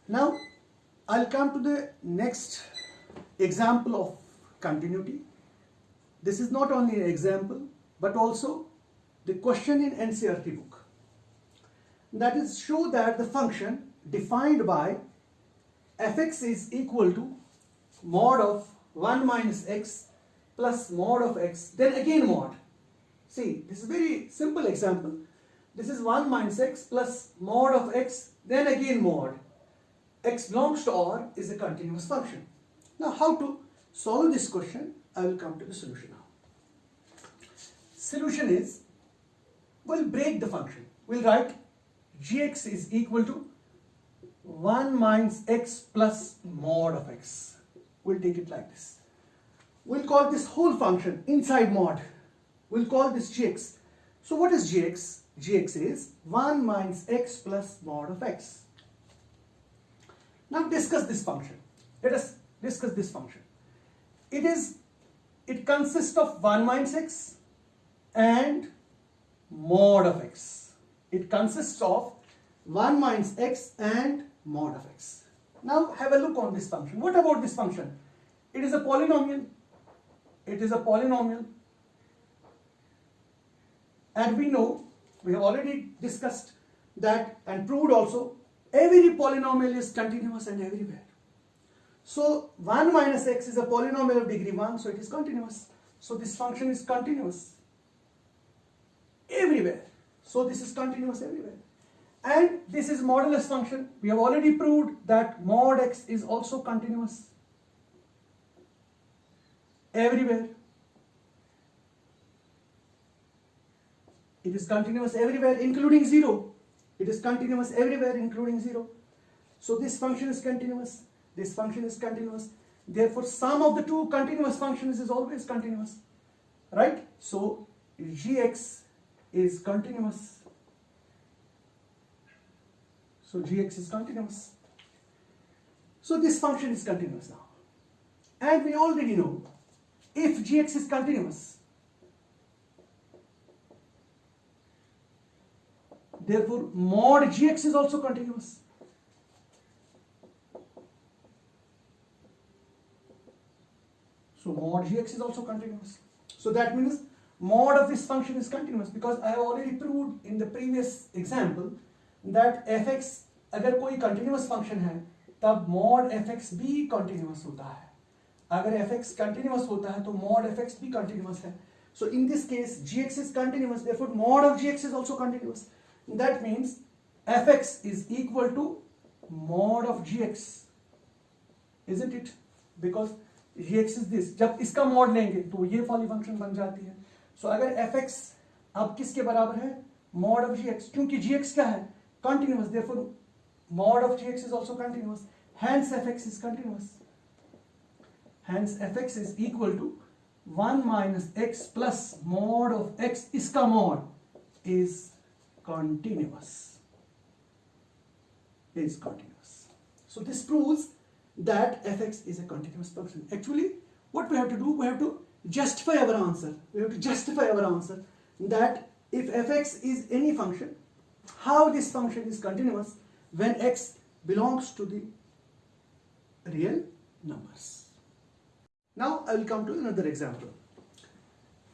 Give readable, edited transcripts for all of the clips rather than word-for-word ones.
Now I'll come to the next example of continuity. This is not only an example but also the question in NCERT book. That is, show that the function defined by fx is equal to mod of 1 minus x plus mod of x, then again mod. See, this is a very simple example. This is 1 minus x plus mod of x, then again mod. X belongs to R is a continuous function. Now, how to solve this question? I will come to the solution now. Solution is, we'll break the function. We'll write gx is equal to 1 minus x plus mod of x. We'll take it like this. We'll call this whole function inside mod. We'll call this gx. So what is gx? Gx is 1 minus x plus mod of x. Now discuss this function. Let us discuss this function. It consists of 1 minus x and mod of x. It consists of 1 minus x and mod of x. Now have a look on this function. What about this function? It is a polynomial. It is a polynomial. And we know, we have already discussed that and proved also, every polynomial is continuous and everywhere. So 1 minus x is a polynomial of degree 1, so it is continuous. So this function is continuous everywhere. So this is continuous everywhere. And this is modulus function. We have already proved that mod x is also continuous everywhere. It is continuous everywhere including 0. It is continuous everywhere including 0. So this function is continuous. This function is continuous. Therefore, sum of the two continuous functions is always continuous. Right? So gx is continuous. So gx is continuous. So this function is continuous now. And we already know, if gx is continuous, therefore mod gx is also continuous. So mod gx is also continuous. So that means mod of this function is continuous, because I have already proved in the previous example that fx अगर कोई continuous function है तब mod fx भी continuous होता है. अगर fx continuous होता है तो mod fx भी continuous है. So in this case gx is continuous, therefore mod of gx is also continuous. That means fx is equal to mod of gx, isn't it? Because gx is this. जब इसका mod लेंगे तो ये वाली function बन जाती है. So अगर fx अब किसके बराबर है? Mod of gx. क्योंकि gx क्या है? Continuous. Therefore mod of gx is also continuous. Hence fx is continuous. Hence fx is equal to 1 minus x plus mod of x. इसका mod is continuous. Is continuous. So this proves that fx is a continuous function. Actually, what we have to do, we have to justify our answer. We have to justify our answer that if fx is any function, how this function is continuous when x belongs to the real numbers. Now I will come to another example.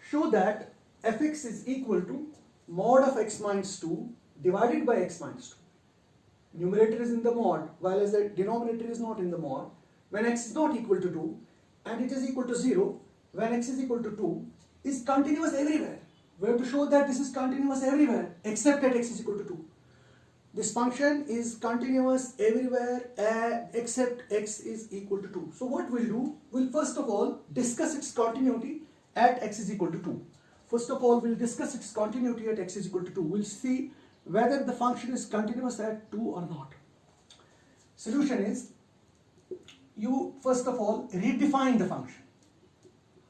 Show that fx is equal to mod of x minus 2 divided by x minus 2. Numerator is in the mod, while as the denominator is not in the mod. When x is not equal to 2 and it is equal to 0, when x is equal to 2, is continuous everywhere. We have to show that this is continuous everywhere except at x is equal to 2. This function is continuous everywhere except x is equal to 2. So what we'll do, we'll first of all discuss its continuity at x is equal to 2. First of all, we'll discuss its continuity at x is equal to 2. We'll see whether the function is continuous at 2 or not. Solution is, you first of all redefine the function.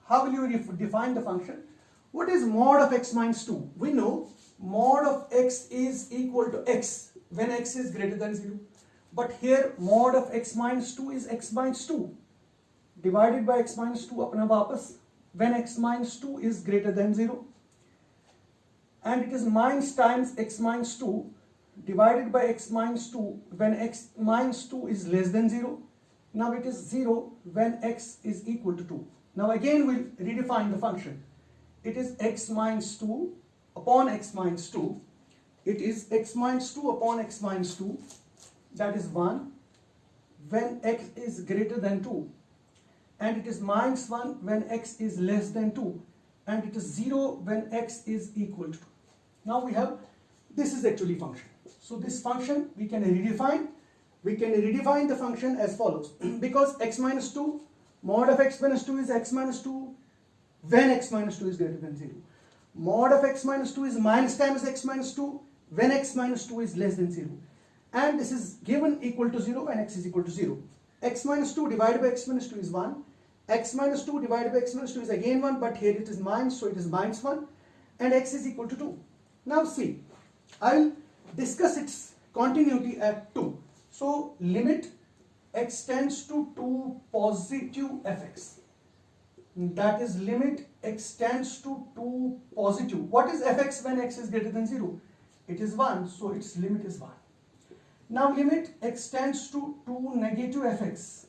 How will you define the function? What is mod of x minus 2? We know mod of x is equal to x when x is greater than 0. But here mod of x minus 2 is x minus 2 divided by x minus 2 अपना वापस when x minus 2 is greater than 0. And it is minus times x minus 2 divided by x minus 2 when x minus 2 is less than 0. Now it is 0 when x is equal to 2. Now again we'll redefine the function. It is x minus 2 upon x minus 2. It is x minus 2 upon x minus 2, that is 1 when x is greater than 2, and it is minus 1 when x is less than 2, and it is 0 when x is equal to 2. Now we have, this is actually function. So this function we can redefine. We can redefine the function as follows. Because x minus 2, mod of x minus 2 is x minus 2 when x minus 2 is greater than 0. Mod of x minus 2 is minus times x minus 2 when x minus 2 is less than 0. And this is given equal to 0 when x is equal to 0. X minus 2 divided by x minus 2 is 1. X minus 2 divided by x minus 2 is again 1, but here it is minus, so it is minus 1, and x is equal to 2. Now see, I will discuss its continuity at 2. So limit x tends to 2 positive fx. That is limit x tends to 2 positive. What is fx when x is greater than 0? It is 1, so its limit is 1. Now limit x tends to 2 negative fx.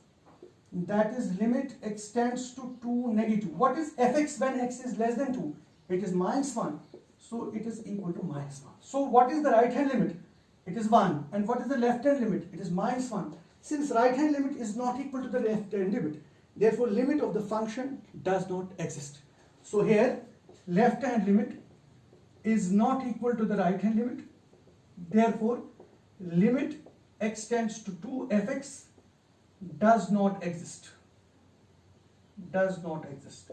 That is limit x tends to 2 negative. What is fx when x is less than 2? It is minus 1, so it is equal to minus 1. So what is the right hand limit? It is 1. And what is the left hand limit? It is minus 1. Since right hand limit is not equal to the left hand limit, therefore limit of the function does not exist. So here left hand limit is not equal to the right hand limit. Therefore limit x tends to 2 fx does not exist. Does not exist.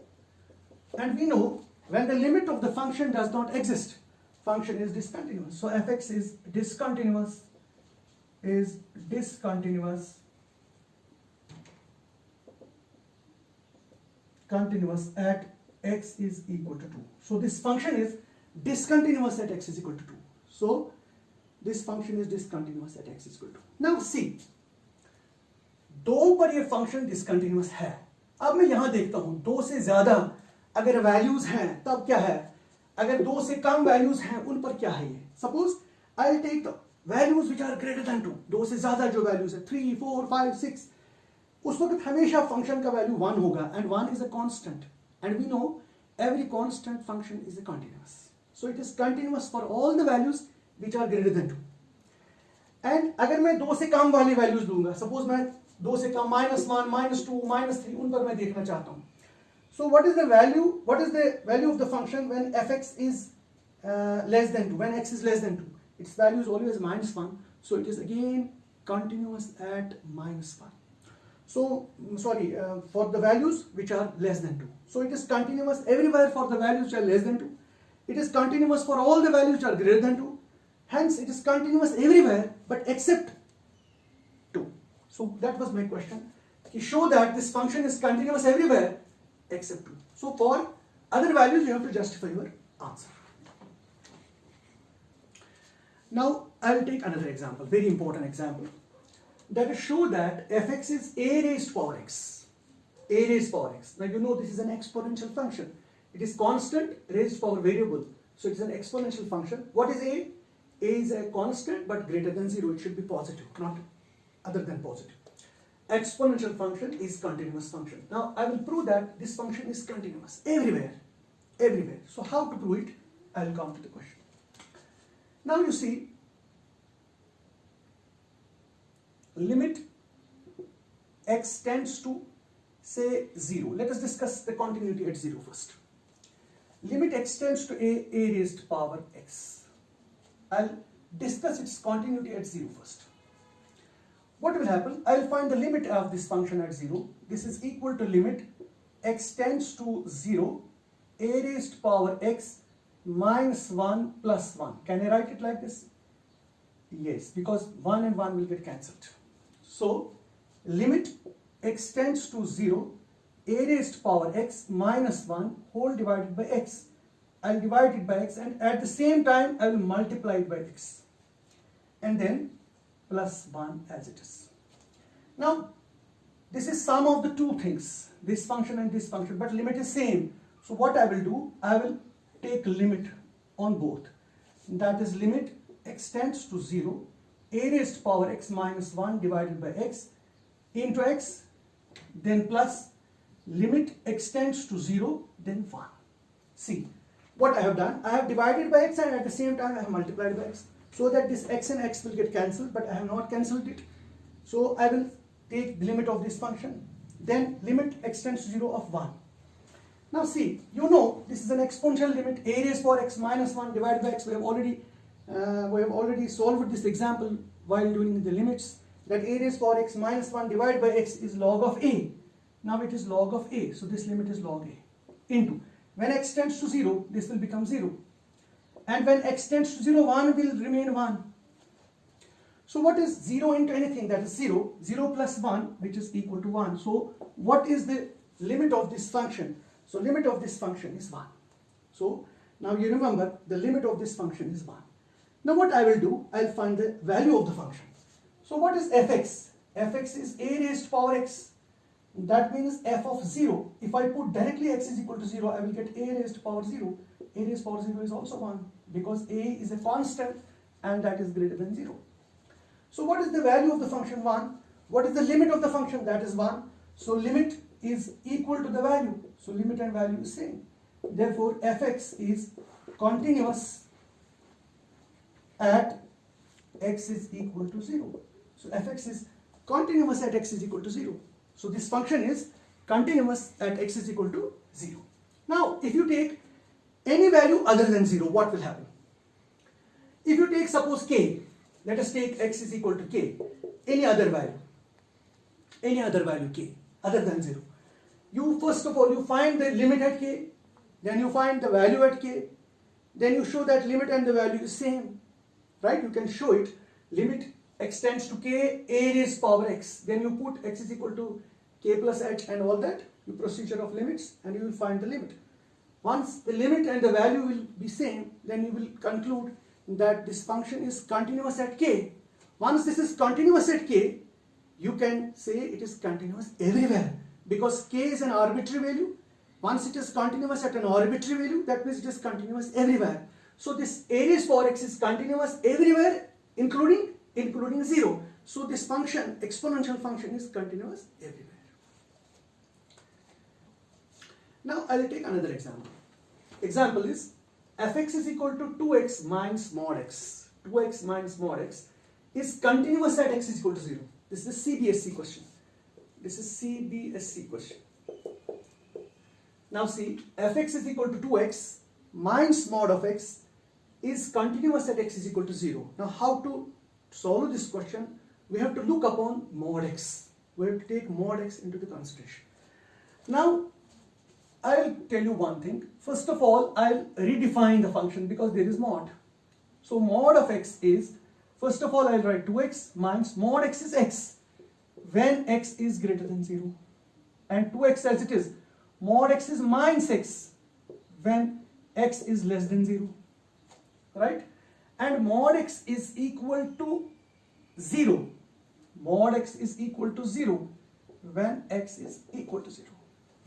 And we know when the limit of the function does not exist, function is discontinuous. So fx is discontinuous, continuous at x is equal to 2. So this function is discontinuous at x is equal to 2. So this function is discontinuous at x is equal to 2. Now see, दो पर ये function discontinuous है. अब मैं यहां देखता हूं दो से ज्यादा अगर वैल्यूज हैं तब क्या है, अगर दो से कम वैल्यूज हैं उन पर क्या है ये. Suppose I will take the values which are greater than 2. दो से ज्यादा जो वैल्यूज है 3 4 5 6, उस वक्त हमेशा फंक्शन का वैल्यू 1 होगा, and 1 is a constant, and we know every constant function is a continuous. So it is continuous for all the values which are greater than 2. And अगर मैं दो से कम वाली वैल्यूज दूंगा, सपोज मैं दो से कम -1 -2 -3, उन पर मैं देखना चाहता हूं. So what is the value of the function when fx is less than 2, when x is less than 2, its value is always -1, so it is again continuous at -1. So sorry, for the values which are less than 2, so it is continuous everywhere for the values which are less than 2. It is continuous for all the values which are greater than 2. Hence it is continuous everywhere but except 2. So that was my question. Show that this function is continuous everywhere except 2. So for other values you have to justify your answer. Now I will take another example, very important example, that will show that fx is a raised power x. A raised power x. Now you know this is an exponential function. It is constant raised power variable. So it is an exponential function. What is a? A is a constant but greater than 0. It should be positive, not other than positive. Exponential function is continuous function. Now I will prove that this function is continuous everywhere. Everywhere. So how to prove it? I will come to the question. Now you see, limit x tends to say 0. Let us discuss the continuity at 0 first. Limit x tends to a raised power x. I'll discuss its continuity at 0 first. What will happen? I'll find the limit of this function at 0. This is equal to limit x tends to 0 a raised power x minus 1 plus 1. Can I write it like this? Yes, because 1 and 1 will get cancelled. So limit x tends to 0 a raised power x minus 1 whole divided by x. I'll divide it by x, and at the same time I will multiply it by x, and then plus 1 as it is. Now this is sum of the two things, this function and this function, but limit is same. So what I will do, I will take limit on both. That is limit x tends to 0, a raised to power x minus 1 divided by x into x, then plus limit x tends to 0, then 1. See, what I have done, I have divided by x and at the same time I have multiplied by x, so that this x and x will get cancelled, but I have not cancelled it. So I will take the limit of this function, then limit x tends to 0 of 1. Now see, you know this is an exponential limit, a raised to power x minus 1 divided by x. We have already solved this example while doing the limits, that a raised to power x minus 1 divided by x is log of a. Now it is log of a, so this limit is log a into, when x tends to 0, this will become 0, and when x tends to 0, 1 will remain 1. So what is 0 into anything? That is 0. 0 plus 1, which is equal to 1. So what is the limit of this function? So limit of this function is 1. So now you remember the limit of this function is 1. Now what I will do, I will find the value of the function. So what is fx? Fx is a raised to power x. That means f of 0. If I put directly x is equal to 0, I will get a raised to power 0. A raised to power 0 is also 1, because a is a constant and that is greater than 0. So what is the value of the function? 1. What is the limit of the function? That is 1. So limit is equal to the value. So limit and value is same. Therefore fx is continuous at x is equal to 0. So fx is continuous at x is equal to 0. So this function is continuous at x is equal to 0. Now if you take any value other than 0, what will happen? If you take suppose k, let us take x is equal to k, any other value k other than 0. You first of all, you find the limit at k, then you find the value at k, then you show that limit and the value is same, right? You can show it, limit x tends to k, a raised power x, then you put x is equal to k plus h and all that, you procedure of limits, and you will find the limit. Once the limit and the value will be same, then you will conclude that this function is continuous at k. Once this is continuous at k, you can say it is continuous everywhere, because k is an arbitrary value. Once it is continuous at an arbitrary value, that means it is continuous everywhere. So this a raised power x is continuous everywhere, including 0. So this function, exponential function, is continuous everywhere. Now I will take another example. Example is fx is equal to 2x minus mod x. 2x minus mod x is continuous at x is equal to 0. This is a CBSE question. This is CBSE question. Now see, fx is equal to 2x minus mod of x is continuous at x is equal to 0. Now how to solve this question? We have to look upon mod x. We have to take mod x into the consideration. Now I will tell you one thing. First of all, I will redefine the function because there is mod. So mod of x is, first of all I will write 2x minus mod x is x when x is greater than 0, and 2x as it is. Mod x is minus x when x is less than 0, right? And mod x is equal to 0. Mod x is equal to 0 when x is equal to 0,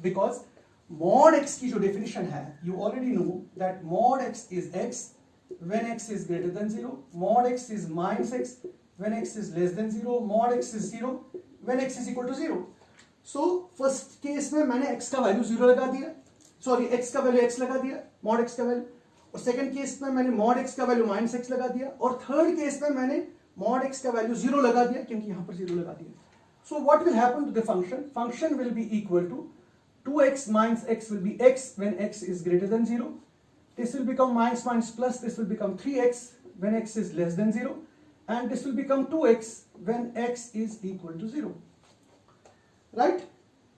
because mod x की जो definition है, you already know that mod x is x when x is greater than 0, mod x is minus x when x is less than 0, mod x is 0 when x is equal to 0. So first case में मैंने x का value 0 लगा दिया, sorry x का value x लगा दिया, mod x का value, और second case में मैंने mod x का value minus x लगा दिया, और third case में मैंने mod x का value 0 लगा दिया क्योंकि यहाँ पर 0 लगा दिया. So what will happen to the function? Function will be equal to 2x minus x will be x when x is greater than 0. This will become minus minus plus, this will become 3x when x is less than 0, and this will become 2x when x is equal to 0. Right?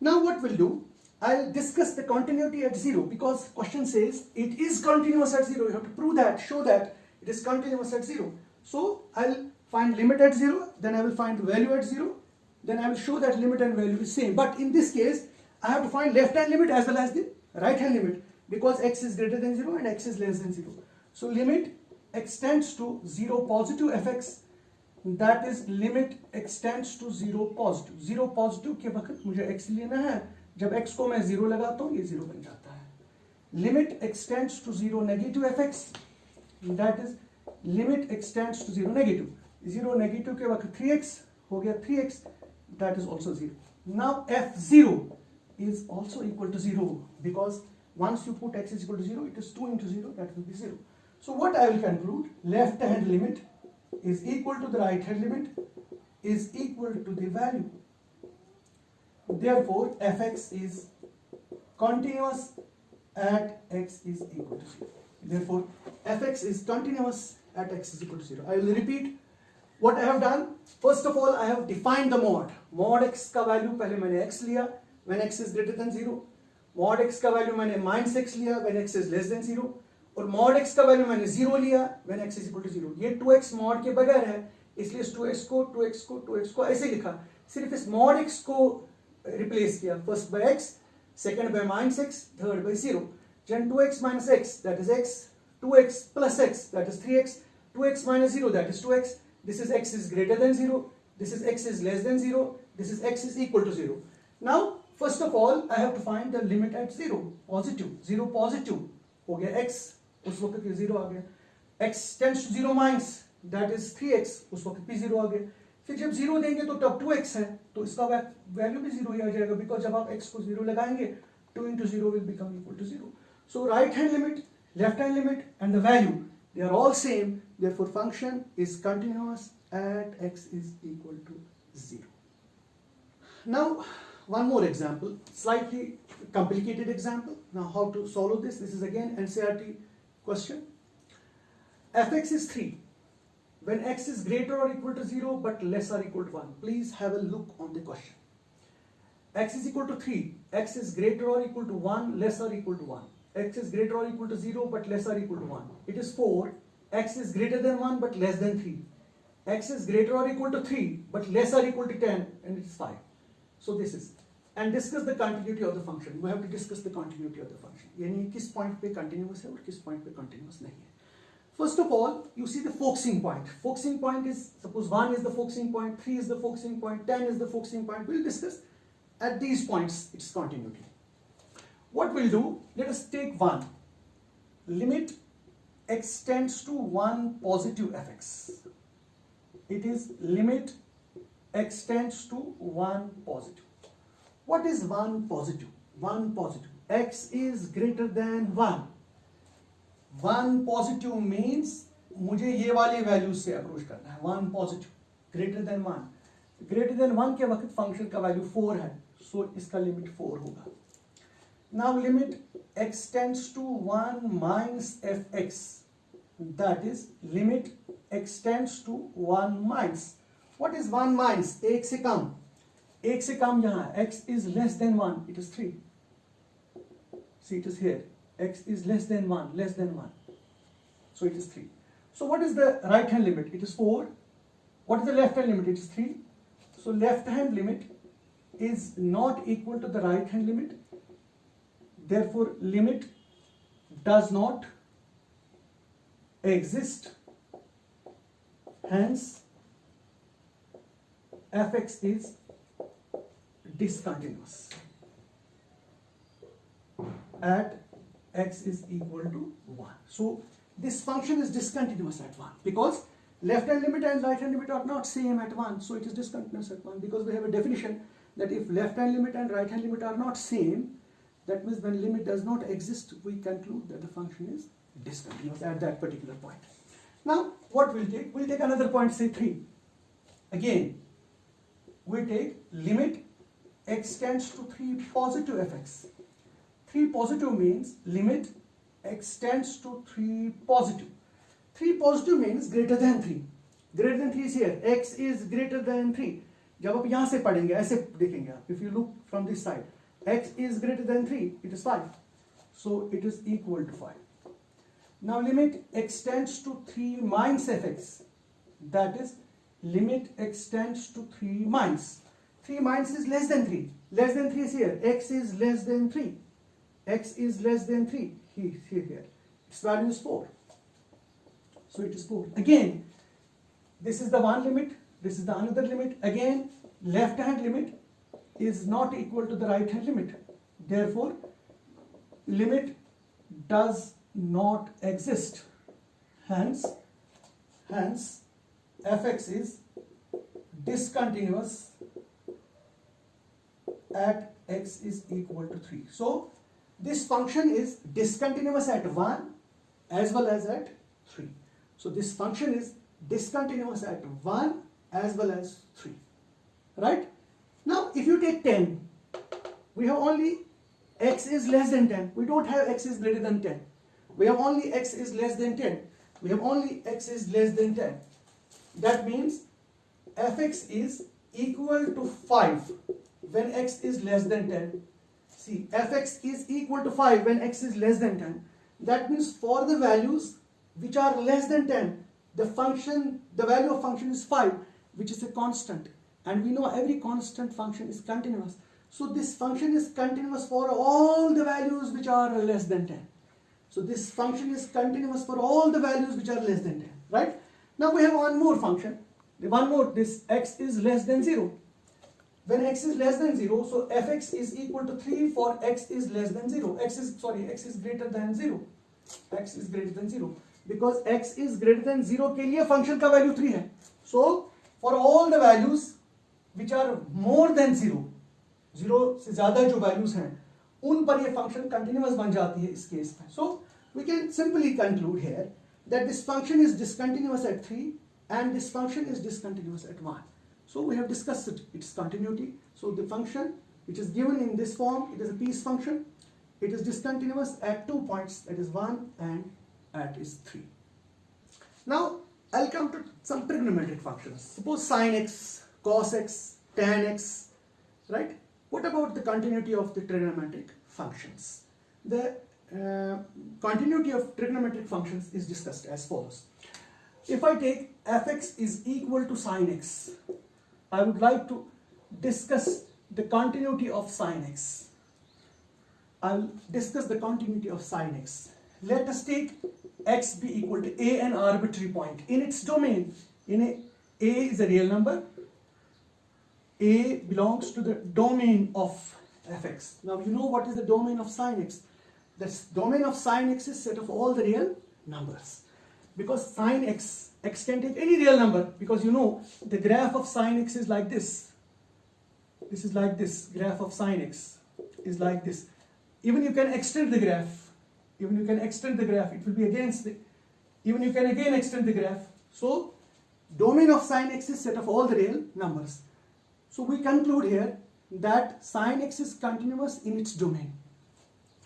Now what we'll do, I'll discuss the continuity at 0, because question says it is continuous at 0. You have to prove that, show that it is continuous at 0. So I'll find limit at 0, then I will find the value at 0, then I will show that limit and value is same. But in this case, I have to find left hand limit as well as the right hand limit, because x is greater than 0 and x is less than 0. So limit x tends to 0 positive fx, that is limit x tends to 0 positive. 0 positive के वक्त मुझे x लेना है, जब x को मैं 0 लगाता हूँ ये 0 बन जाता है. Limit x tends to 0 negative fx, that is limit extends to 0 negative, 0 negative के वक्त 3x हो गया 3x, that is also 0. Now f0 is also equal to 0 because once you put x is equal to 0, it is 2 into 0, that will be 0. So what I will conclude, left hand limit is equal to the right hand limit is equal to the value. Therefore fx is continuous at x is equal to 0. Therefore fx is continuous at x is equal to 0. I will repeat what I have done. First of all, I have defined the mod. Mod x का value पहले मैंने x लिया when x is greater than 0. Mod x का value मैंने minus x लिया when x is less than 0. और mod x का value मैंने 0 लिया when x is equal to 0. ये 2x mod के बगैर है, इसलिए इस 2x को ऐसे लिखा, सिर्फ इस mod x को replace किया, first by x, second by minus x, third by 0. Then 2x minus x, that is x, 2x plus x, that is 3x, 2x minus 0, that is 2x. This is x is greater than 0, this is x is less than 0, this is x is equal to 0. Now first of all I have to find the limit at 0, positive, 0 positive हो गया x, उस वक्त ये 0 आ गया, x tends to 0 minus, that is 3x, उस वक्त भी 0 आ गया. फिर जब 0 देंगे तो तब 2x है, तो इसका वैल्यू भी 0 ही आ जाएगा, बिकॉज जब आप x को 0 लगाएंगे 2 into 0 will become equal to 0. So right hand limit, left hand limit and the value, they are all same, therefore function is continuous at x is equal to 0. Now one more example, slightly complicated example. Now how to solve this? This is again NCERT question. fx is 3 when x is greater or equal to 0 but less or equal to 1. Please have a look on the question. X is equal to 3, x is greater or equal to 1, less or equal to 1. X is greater or equal to 0 but less or equal to 1. It is 4, x is greater than 1 but less than 3. X is greater or equal to 3 but less or equal to 10, and it is 5. So this is, and discuss the continuity of the function. We have to discuss the continuity of the function. यानी किस point पे continuous है और किस point पे continuous नहीं है. First of all, you see the focusing point. Focusing point is, suppose 1 is the focusing point, 3 is the focusing point, 10 is the focusing point. We'll discuss at these points its continuity. What we'll do, let us take 1. Limit x tends to 1 positive fx. It is limit x tends to 1 positive. What is 1 positive? 1 positive. X is greater than 1. 1 positive means मुझे ये वाली value से approach करना है. 1 positive, greater than 1. Greater than 1 के वक्त function का value 4 है, so इसका लिमिट 4 होगा. Now limit x tends to 1 minus fx. That is limit x tends to 1 minus. What is 1 minus? 1 से कम. 1 से कम यहाँ है. X is less than 1. It is 3. See, it is here. X is less than 1. Less than 1. So it is 3. So what is the right hand limit? It is 4. What is the left hand limit? It is 3. So left hand limit is not equal to the right hand limit. Therefore limit does not exist. Hence fx is discontinuous at x is equal to 1. So this function is discontinuous at 1 because left hand limit and right hand limit are not same at 1. So it is discontinuous at 1 because we have a definition that if left hand limit and right hand limit are not same, that means when limit does not exist, we conclude that the function is discontinuous at that particular point. Now what we'll take? We'll take another point, say 3. Again, we take limit x tends to 3 positive fx. 3 positive means limit x tends to 3 positive. 3 positive means greater than 3. Greater than 3 is here. X is greater than 3. जब आप यहाँ से पढ़ेंगे ऐसे देखेंगे आप. If you look from this side, x is greater than 3, it is 5. So it is equal to 5. Now limit x tends to 3 minus fx. That is limit x tends to 3 minus. 3 minus is less than 3. Less than 3 is here. X is less than 3. X is less than 3. Here. Its value is 4. So it is 4. Again, this is the one limit. This is the another limit. Again, left hand limit is not equal to the right hand limit. Therefore, limit does not exist. Hence, Hence, fx is discontinuous at x is equal to 3. So, this function is discontinuous at 1 as well as at 3. So, this function is discontinuous at 1 as well as 3. Right? Now, if you take 10, we have only x is less than 10. We don't have x is greater than 10. We have only x is less than 10. We have only x is less than 10. That means fx is equal to 5 when x is less than 10. See, fx is equal to 5 when x is less than 10. That means for the values which are less than 10, the value of function is 5, which is a constant. And we know every constant function is continuous. So this function is continuous for all the values which are less than 10. So this function is continuous for all the values which are less than 10, right? Now we have one more function. This x is less than 0. When x is less than 0, so fx is equal to 3 for x is less than 0. x is greater than 0. x is greater than 0. Because x is greater than 0 के लिए function का value 3 है. So for all the values which are more than 0, 0 से ज़्यादा जो values हैं, उन पर ये function continuous बन जाती है इस case में. So we can simply conclude here that this function is discontinuous at 3 and this function is discontinuous at 1. So we have discussed its continuity. So the function which is given in this form, it is a piece function. It is discontinuous at 2 points, that is 1 and at is 3. Now I'll come to some trigonometric functions. Suppose sine x, cos x, tan x, right? What about the continuity of the trigonometric functions? The continuity of trigonometric functions is discussed as follows. If I take fx is equal to sine x, I would like to discuss the continuity of sine x. I will discuss the continuity of sine x. Let us take x be equal to a, an arbitrary point in its domain. A is a real number. A belongs to the domain of fx. Now you know what is the domain of sine x. The domain of sine x is set of all the real numbers. Because sine x, x can take any real number, because you know the graph of sine x is like this. This is like this. Graph of sine x is like this. Even you can extend the graph. Even you can extend the graph. It will be against the. Even you can again extend the graph. So domain of sine x is set of all the real numbers. So we conclude here that sine x is continuous in its domain.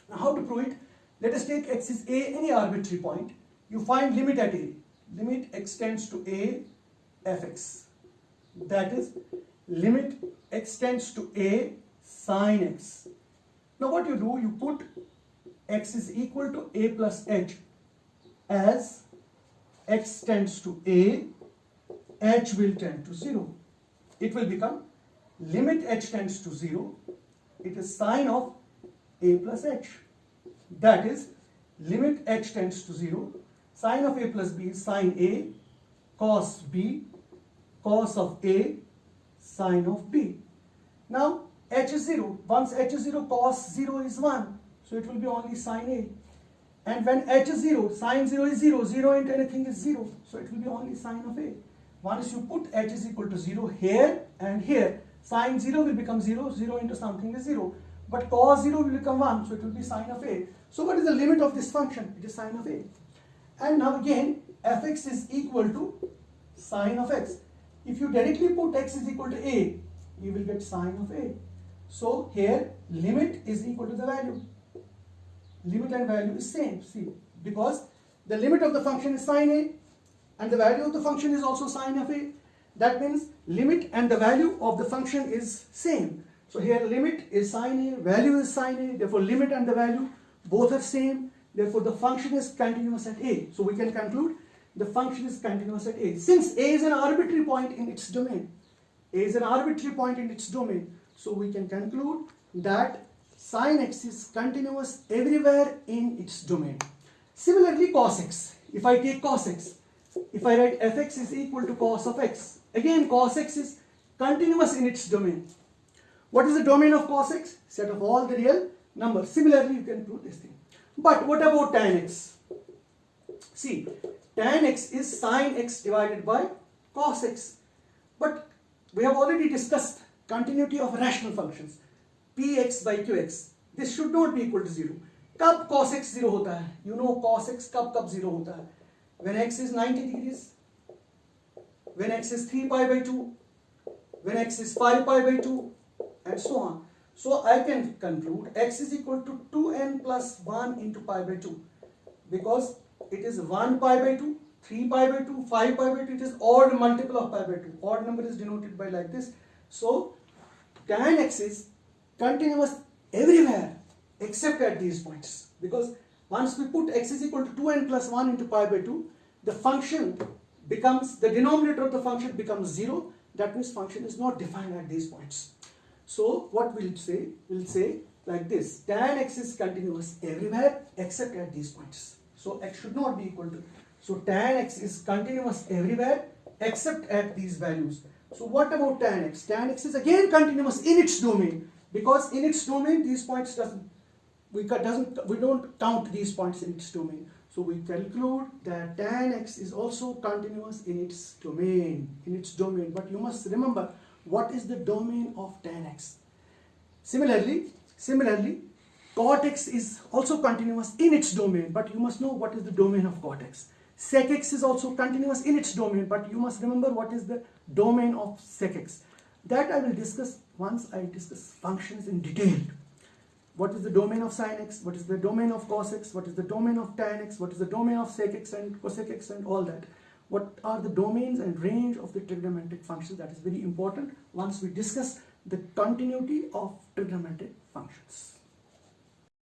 Now how to prove it? Let us take x is a, any arbitrary point. You find limit at a. Limit x tends to a fx. That is limit x tends to a sine x. Now what you do, you put x is equal to a plus h as x tends to a, h will tend to 0. It will become limit h tends to 0. It is sine of a plus h. That is limit h tends to 0. Sine of a plus b is sine a, cos b, cos of a, sine of b. Now h is 0. Once h is 0, cos 0 is 1. So it will be only sine a. And when h is 0, sine 0 is 0. 0 into anything is 0. So it will be only sine of a. Once you put h is equal to 0 here and here, sine 0 will become 0. 0 into something is 0. But cos 0 will become 1. So it will be sine of a. So what is the limit of this function? It is sine of a. And now again, fx is equal to sine of x. If you directly put x is equal to a, you will get sine of a. So here limit is equal to the value. Limit and value is same. See, because the limit of the function is sine a and the value of the function is also sine of a. That means limit and the value of the function is same. So here limit is sine a, value is sine a. Therefore limit and the value both are same. Therefore the function is continuous at a. So we can conclude the function is continuous at a. Since a is an arbitrary point in its domain. A is an arbitrary point in its domain. So we can conclude that sine x is continuous everywhere in its domain. Similarly cos x. If I take cos x, if I write fx is equal to cos of x, again cos x is continuous in its domain. What is the domain of cos x? Set of all the real numbers. Similarly you can prove this thing. But what about tan x? See, tan x is sine x divided by cos x. But we have already discussed continuity of rational functions. Px by qx. This should not be equal to 0. कब cos x 0 होता है? You know cos x कब 0 होता है? When x is 90 degrees, when x is 3 pi by 2, when x is 5 pi by 2, and so on. So I can conclude x is equal to 2n plus 1 into pi by 2, because it is 1 pi by 2, 3 pi by 2, 5 pi by 2, it is odd multiple of pi by 2. Odd number is denoted by like this. So tan x is continuous everywhere except at these points, because once we put x is equal to 2n plus 1 into pi by 2, the function becomes, the denominator of the function becomes 0. That means function is not defined at these points. So what we'll say like this: tan x is continuous everywhere except at these points. So x should not be equal to, so tan x is continuous everywhere except at these values. So what about tan x? Tan x is again continuous in its domain, because in its domain these points we don't count these points in its domain. So we conclude that tan x is also continuous in its domain. But you must remember what is the domain of tan x. Similarly, cot x is also continuous in its domain, but you must know what is the domain of cot x. Sec x is also continuous in its domain, but you must remember what is the domain of sec x. That I will discuss once I discuss functions in detail. What is the domain of sine x? What is the domain of cos x? What is the domain of tan x? What is the domain of sec x and cosec x and all that? What are the domains and range of the trigonometric functions? That is very important once we discuss the continuity of trigonometric functions.